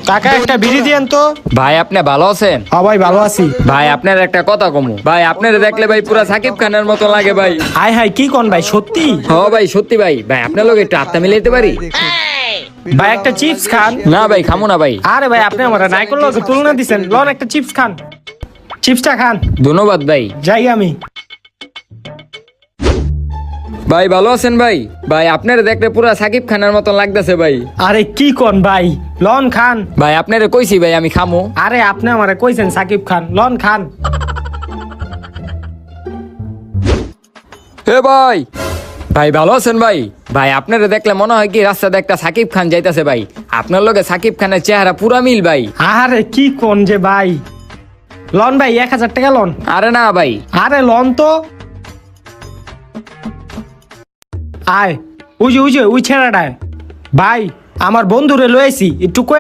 কাকা একটা বিড়ি দিয়েন তো। ভাই আপনি ভালো আছেন? হ্যাঁ ভাই ভালো আছি। ভাই আপনার একটা কথা কমু ভাই, আপনার দেখলে ভাই পুরা সাকিব খানের মতো লাগে ভাই। হাই হাই কি কোন ভাই সত্যি? ভাই সত্যি ভাই, ভাই আপনার লোক একটু আত্মা মিলাইতে পারি? ভাই একটা চিপস খান। না ভাই খামো না ভাই। আরে ভাই আপনি আমার নাইকল লগে তুলনা দিছেন, লন একটা চিপস খান, চিপসটা খান। ধন্যবাদ ভাই। যাই আমি। ভাই ভালো আছেন ভাই? ভাই আপনার দেখলে পুরা সাকিব খানের মতো লাগতেছে ভাই। আরে কি কোন ভাই, লন খান। ভাই আপনারে কইছি ভাই আমি খামো। আরে আপনি আমারে কইছেন সাকিব খান, লন খান। হে ভাই, ভাই ভালো আছেন ভাই? ভাই আপনারে দেখলে মনে হয় কি রাস্তাতে একটা সাকিব খান যাইতাছে ভাই। আপনার লগে সাকিব খানের চেহারা পুরা মিল ভাই। আরে কি কোন যে ভাই, লন ভাই 1000 টাকা লন। আরে না ভাই। আরে লন তো। আয় ওই যে ওই ছেলেটায় ভাই আমার বন্ধুরে লয়েছি একটু